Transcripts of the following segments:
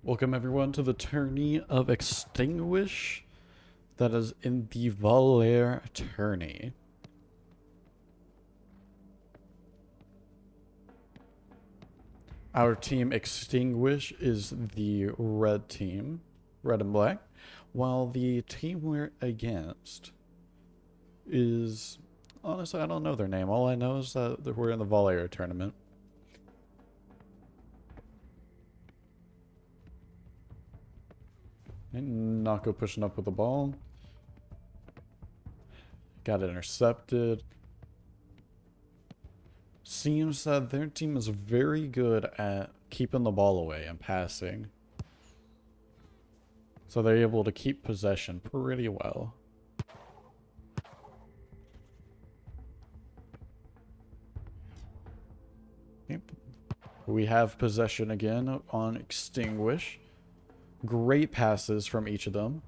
Welcome everyone to the tourney of Extinguish that is in the Volare tourney. Our team Extinguish is the red team, red and black, while the team we're against is, honestly, I don't know their name. All I know is that we're in the Volare tournament. And Nako pushing up with the ball. Got intercepted. Seems that their team is very good at keeping the ball away and passing. So they're able to keep possession pretty well. Yep. We have possession again on Extinguish. Great passes from each of them.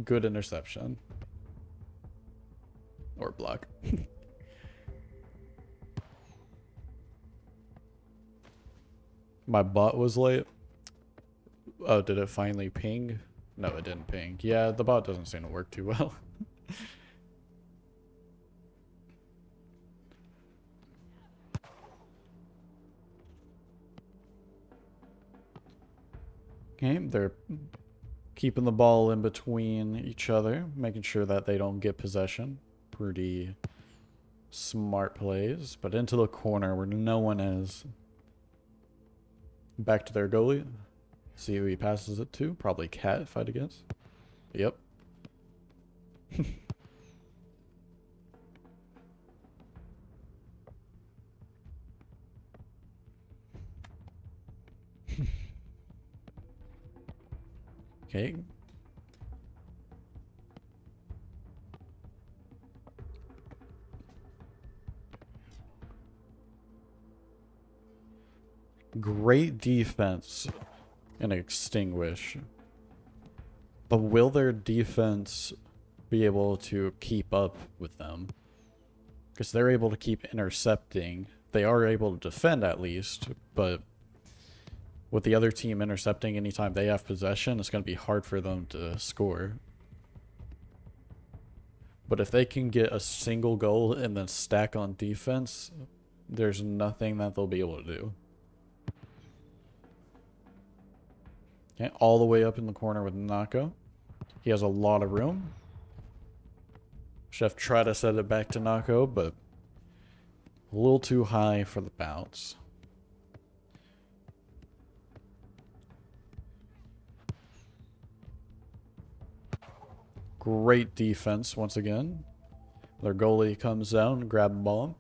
Good interception. Or block. My bot was late. Oh, did it finally ping? No, it didn't ping. Yeah, the bot doesn't seem to work too well. Okay, they're keeping the ball in between each other, making sure that they don't get possession. Pretty smart plays, but into the corner where no one is. Back to their goalie. See who he passes it to. Probably Cat, if I had to guess. Yep. Okay. Great defense in Extinguish. But will their defense be able to keep up with them? Because they're able to keep intercepting. They are able to defend at least, but with the other team intercepting anytime they have possession, it's going to be hard for them to score. But if they can get a single goal and then stack on defense, there's nothing that they'll be able to do. Okay, all the way up in the corner with Nako. He has a lot of room. Chef tried to set it back to Nako, but a little too high for the bounce. Great defense once again. Their goalie comes down and grabs the ball.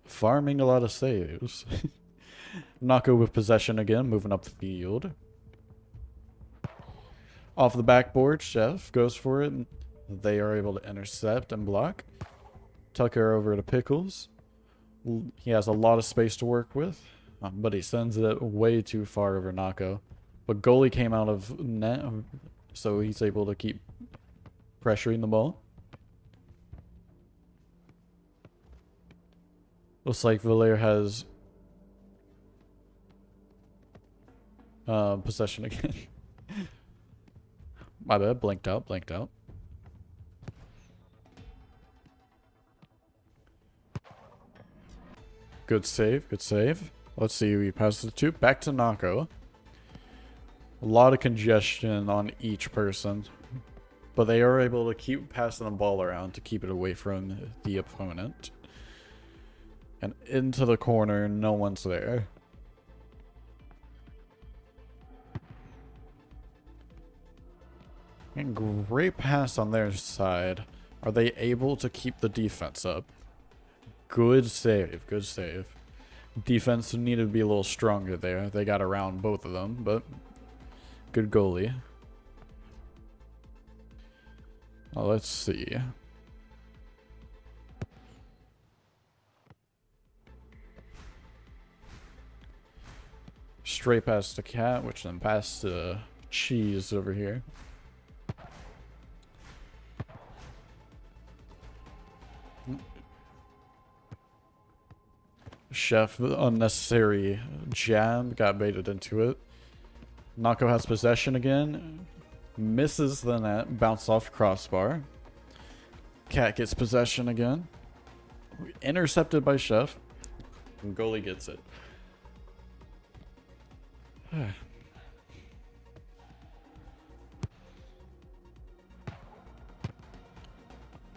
Farming a lot of saves. Nako with possession again, moving up the field. Off the backboard, Chef goes for it. They are able to intercept and block. Tucker over to Pickles. He has a lot of space to work with, but he sends it way too far over Nako. But goalie came out of net, so he's able to keep pressuring the ball. Looks like Volare has possession again. My bad, blanked out. Good save. Let's see who he passes it to. Back to Nako. A lot of congestion on each person, but they are able to keep passing the ball around to keep it away from the opponent. And into the corner, no one's there. And great pass on their side. Are they able to keep the defense up? Good save. Defense needed to be a little stronger there. They got around both of them, but good goalie. Well, let's see. Straight pass to Cat, which then passed to Cheese over here. Chef, unnecessary jab, got baited into it. Nako has possession again. Misses the net, bounce off crossbar. Cat gets possession again. Intercepted by Chef. And goalie gets it.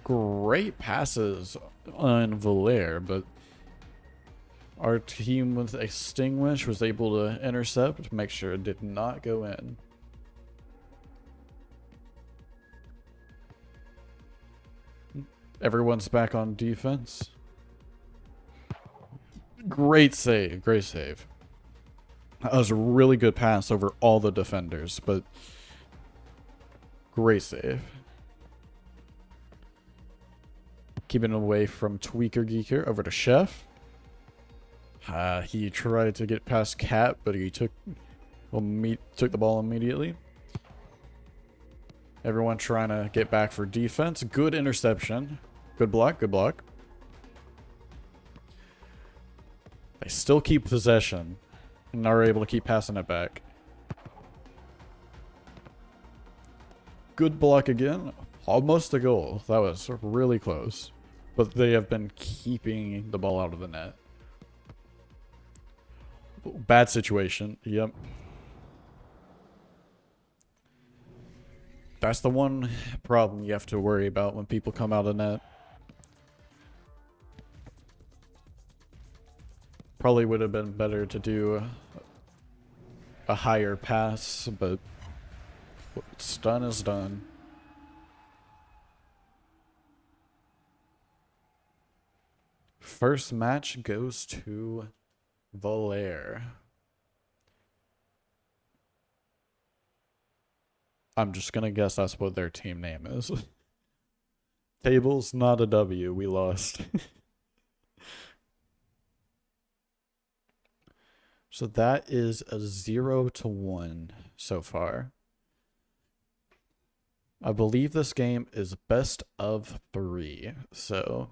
Great passes on Volare, but our team with Extinguish was able to intercept, make sure it did not go in. Everyone's back on defense. Great save, great save. That was a really good pass over all the defenders, but great save. Keeping away from Tweaker Geeker over to Chef. He tried to get past Cat, but he took the ball immediately. Everyone trying to get back for defense. Good interception. Good block, good block. They still keep possession and are able to keep passing it back. Good block again. Almost a goal. That was really close. But they have been keeping the ball out of the net. Bad situation. Yep. That's the one problem you have to worry about when people come out of net. Probably would have been better to do a higher pass, but what's done is done. First match goes to Volare. I'm just gonna guess that's what their team name is. Tables, not a W. We lost. So that is a 0-1 so far. I believe this game is best of 3. So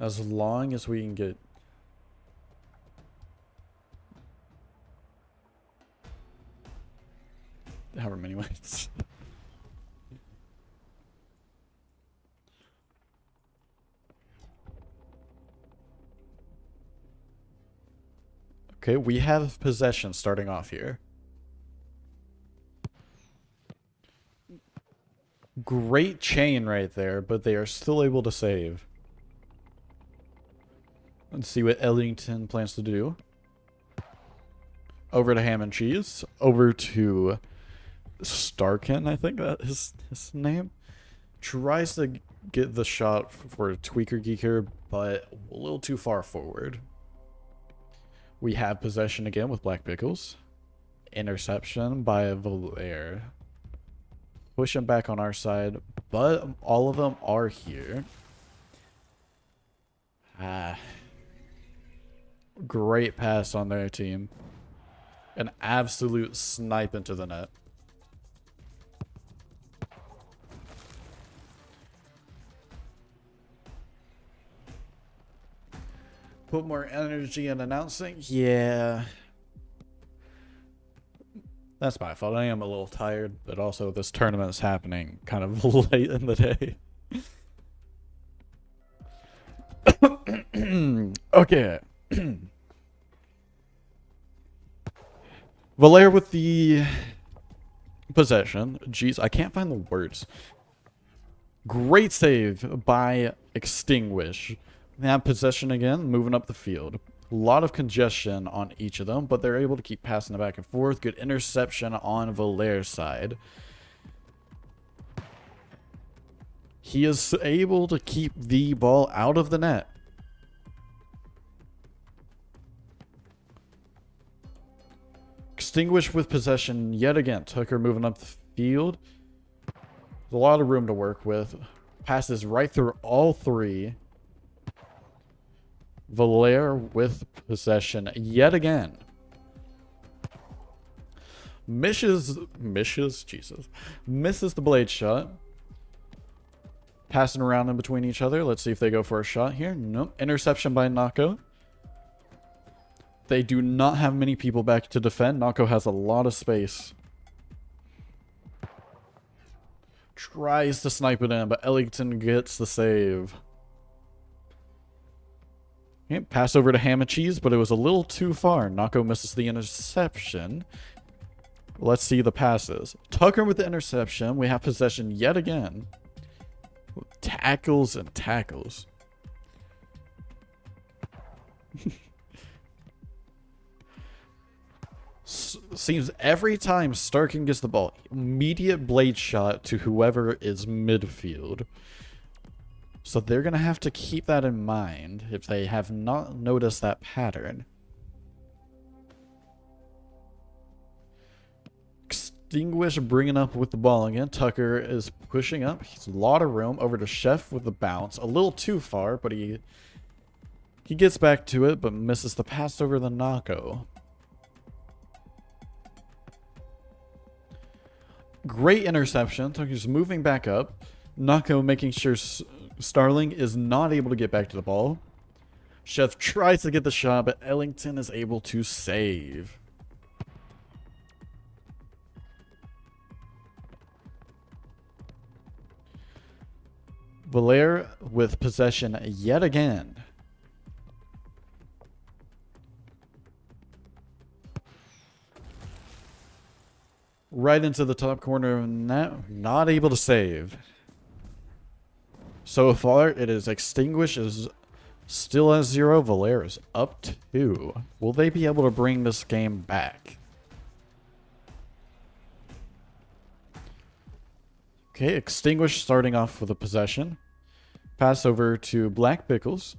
as long as we can get however many wins. Okay, we have possession starting off here. Great chain right there, but they are still able to save. Let's see what Ellington plans to do. Over to Ham and Cheese. Over to Starkin, I think that is his name. Tries to get the shot for Tweaker Geeker, but a little too far forward. We have possession again with Black Pickles. Interception by Volare. Pushing back on our side, but all of them are here. Great pass on their team. An absolute snipe into the net. Put more energy in announcing? Yeah. That's my fault. I am a little tired, but also this tournament is happening kind of late in the day. Okay. Volare with the possession. Jeez, I can't find the words. Great save by Extinguish. They have possession again, moving up the field. A lot of congestion on each of them, but they're able to keep passing it back and forth. Good interception on Volare's side. He is able to keep the ball out of the net. Extinguish with possession yet again. Tucker moving up the field. There's a lot of room to work with. Passes right through all three. Volare with possession yet again. Misses the blade shot. Passing around in between each other. Let's see if they go for a shot here. Nope. Interception by Nako. They do not have many people back to defend. Nako has a lot of space. Tries to snipe it in, but Ellington gets the save. Okay, pass over to Ham and Cheese, but it was a little too far. Nako misses the interception. Let's see the passes. Tucker with the interception. We have possession yet again. Tackles and tackles. Seems every time Starkin gets the ball, immediate blade shot to whoever is midfield. So they're going to have to keep that in mind if they have not noticed that pattern. Extinguish bringing up with the ball again. Tucker is pushing up. He's a lot of room. Over to Chef with the bounce. A little too far, but he gets back to it, but misses the pass over the Nako. Great interception. Tucker's moving back up. Nako making sure Starling is not able to get back to the ball. Chef tries to get the shot, but Ellington is able to save. Volare with possession yet again. Right into the top corner of the net. Not able to save. So far, it is Extinguish is still at 0. Volare is up 2. Will they be able to bring this game back? Okay, Extinguish starting off with a possession. Pass over to Black Pickles.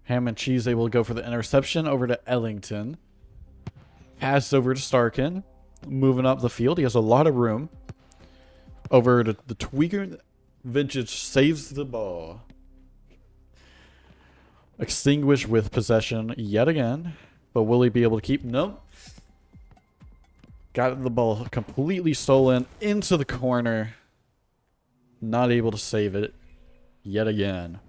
Ham and Cheese able to go for the interception over to Ellington. Pass over to Starkin. Moving up the field. He has a lot of room. Over to the Tweaker. Vintage saves the ball. Extinguish with possession yet again. But will he be able to keep? Nope. Got the ball completely stolen into the corner. Not able to save it yet again.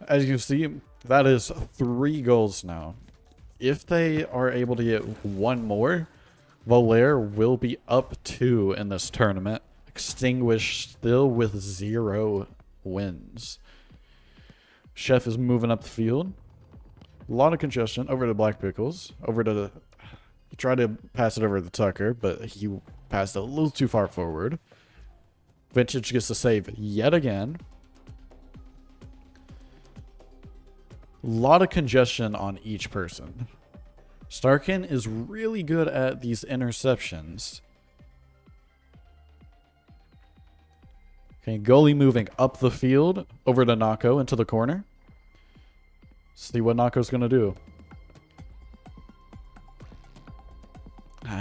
As you see, that is 3 goals now. If they are able to get one more, Volare will be up 2 in this tournament. Extinguish still with 0 wins. Chef is moving up the field. A lot of congestion. Over to Black Pickles. Over to the... He tried to pass it over to Tucker, but he passed a little too far forward. Vintage gets the save yet again. A lot of congestion on each person. Starkin is really good at these interceptions. Okay, goalie moving up the field. Over to Nako into the corner. See what Nako's going to do.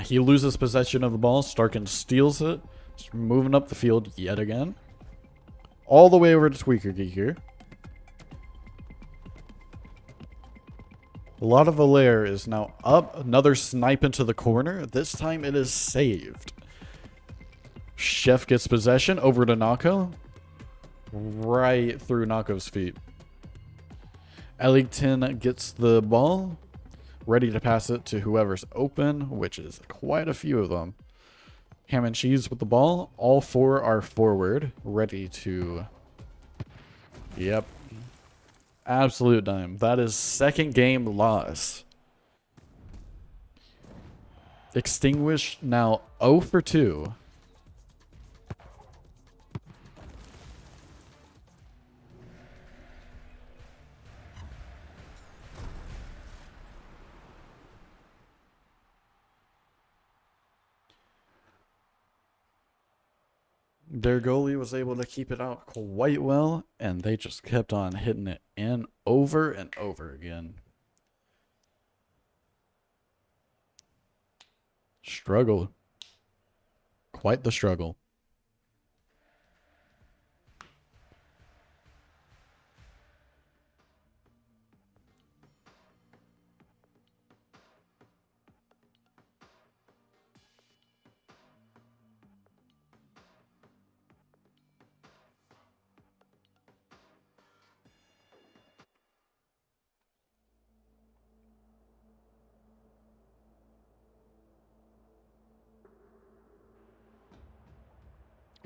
He loses possession of the ball. Starkin steals it. Just moving up the field yet again. All the way over to Tweaker here. A lot of Volare is now up. Another snipe into the corner. This time it is saved. Chef gets possession over to Nako. Right through Nako's feet. Ellington gets the ball. Ready to pass it to whoever's open, which is quite a few of them. Ham and Cheese with the ball. All 4 are forward. Ready to... Yep. Absolute dime. That is 2nd game loss. Extinguish now 0 for 2. Their goalie was able to keep it out quite well, and they just kept on hitting it in over and over again. Struggle. Quite the struggle.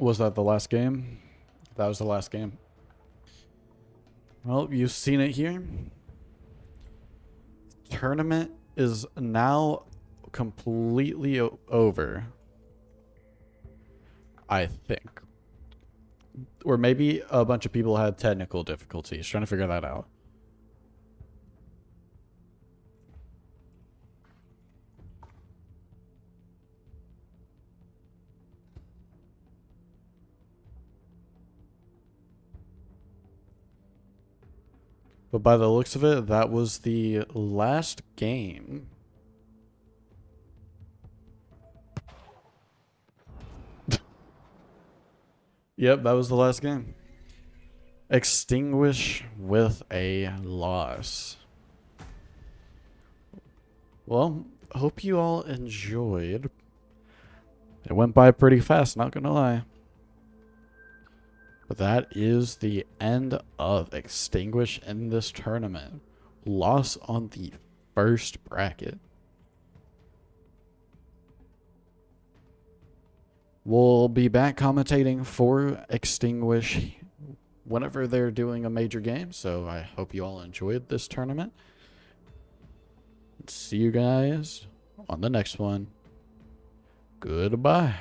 Was that the last game? That was the last game. Well, you've seen it here. Tournament is now completely over. I think. Or maybe a bunch of people had technical difficulties trying to figure that out. But by the looks of it, that was the last game. Yep, that was the last game. Extinguish with a loss. Well, hope you all enjoyed. It went by pretty fast, not gonna lie. But that is the end of Extinguish in this tournament. Loss on the first bracket. We'll be back commentating for Extinguish whenever they're doing a major game. So I hope you all enjoyed this tournament. See you guys on the next one. Goodbye.